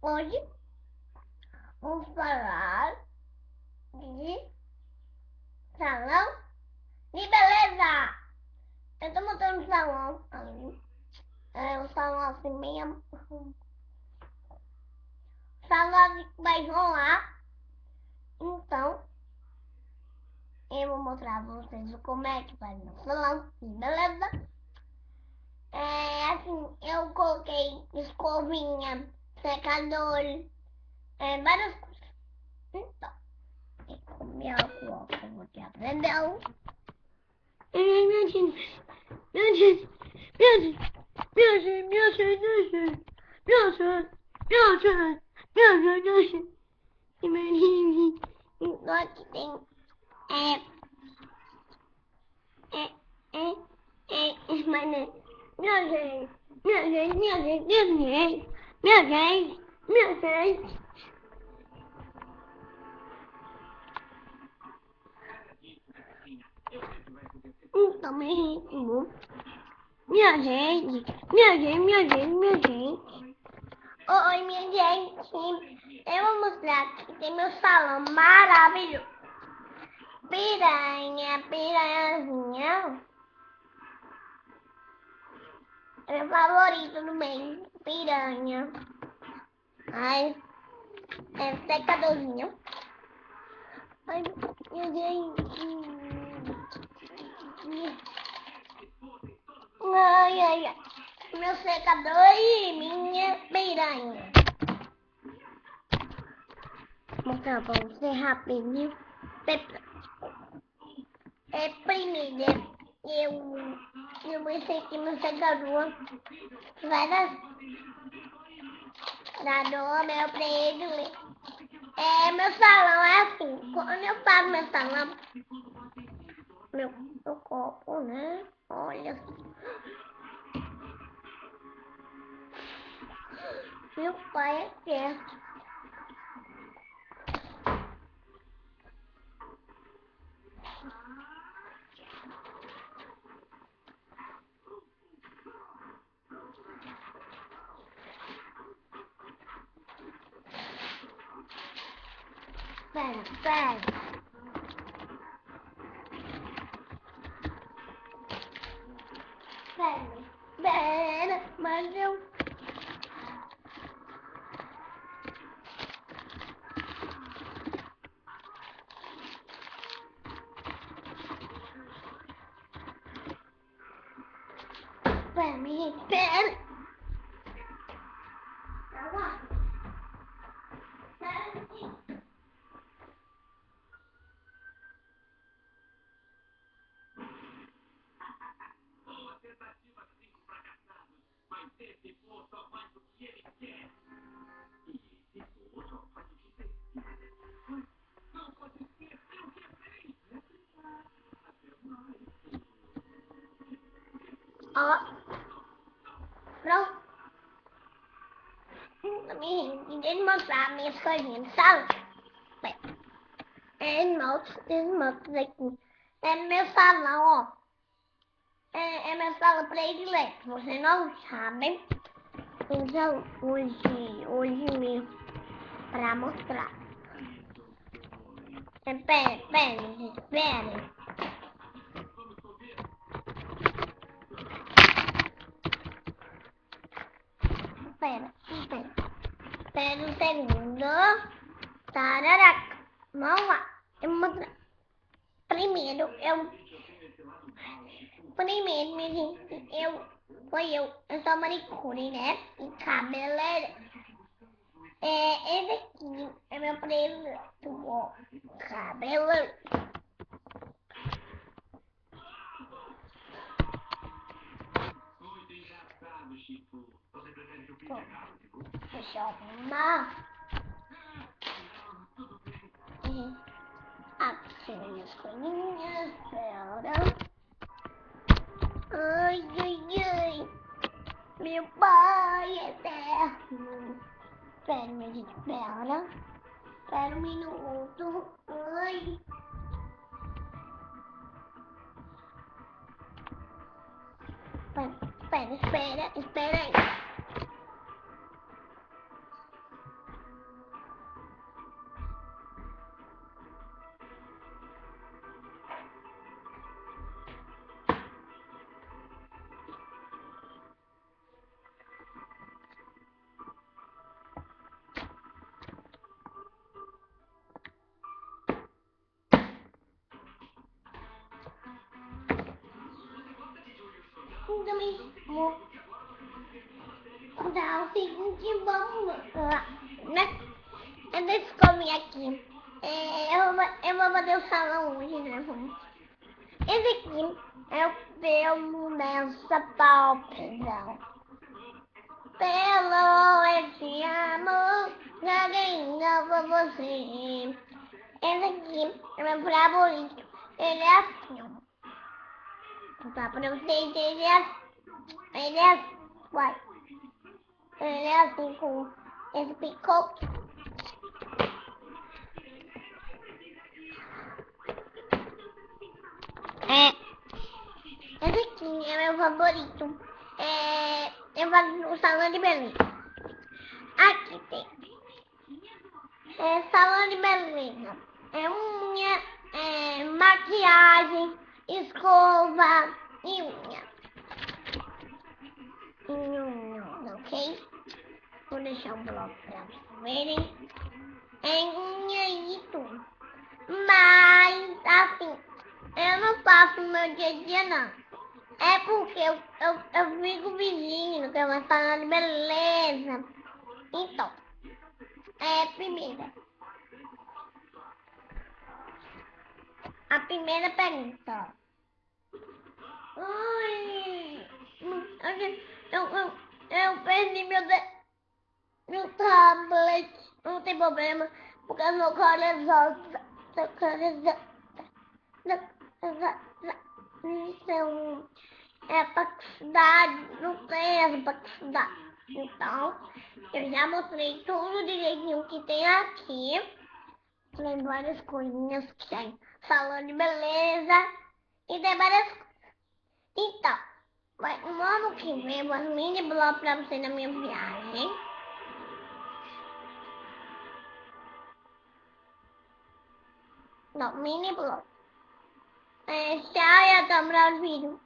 Hoje vamos falar de salão de beleza. Eu tô montando um salão ali. É um salão assim mesmo. Salão vai rolar. Então, eu vou mostrar pra vocês como é que faz meu salão de beleza. Assim, eu coloquei escovinha, secador, várias coisas. Então, minha avó, como que aprendeu. Meu Deus, meu Deus, meu Deus, meu Deus, meu Deus, meu Deus, meu Deus, meu Deus, meu Deus, meu Deus. E meu Deus, então aqui tem, mas meu Deus, meu Deus, meu Deus, meu Deus, meu Deus, meu Deus. Então, meu ritmo. Minha gente, minha gente, minha gente, minha gente. Oi, minha gente. Eu vou mostrar aqui, tem meu salão maravilhoso. Piranha, piranhazinha. É meu favorito no meio. Piranha. Ai, é secadorzinho. Ai, minha gente. Ai, ai, ai. Meu secador e minha piranha. Vou mostrar pra você rapidinho. Primeiro, eu pensei que meu secador vai dar meu prédio. Meu salão é assim. Quando eu faço meu salão, meu copo, né? Olha. Meu pai é certo. Pera. Mas eu... Pera. Ó, pronto. Ninguém mostrar minhas coisinhas, sabe? Esmaltes aqui. É meu salão, ó. É meu salão predileto. Vocês não sabem. Então, hoje mesmo, pra mostrar. Pera, gente, pera. Espera um segundo. Tararaca. Vamos lá. Eu vou mostrar. Primeiro, minha gente, eu sou manicure, né? E cabeleireira. Esse aqui é meu predileto, ó. Cabelo. Deixa eu arrumar. Aqui as coisinhas, pera. Ai. Meu pai é eterno. Espera, minha gente, espera. Espera um minuto. Ai. Espera aí. também vou dar o seguinte, vamos lá, né? Eles comem aqui. Eu vou fazer o salão hoje, né? Esse aqui é o pelo dessa pálpebra. Pelo esse amor, ninguém ama você. Esse aqui é meu favorito. Ele é assim, ó. Tá pra vocês, ele é assim. Vai. Ele é assim com esse picote. Esse aqui é meu favorito. Eu faço no salão de beleza. Aqui tem. Salão de beleza. Unha, maquiagem, escova e unha. Ok? Vou deixar um bloco pra vocês verem. Unha e tudo. Mas, assim, eu não faço no meu dia a dia, não. É porque eu fico vizinho, que é uma salão de beleza. Então, primeira. A primeira pergunta. Ai, eu perdi meu tablet. Não tem problema, porque eu sou corajosa. Então, capacidade, não tem essa capacidade. Então, eu já mostrei tudo direitinho que tem aqui. Tem várias coisinhas que tem. Salão de beleza. E tem várias coisas. Então, no ano que vem eu vou mini blog pra você na minha viagem. Não, mini blog. Tchau e até o próximo vídeo.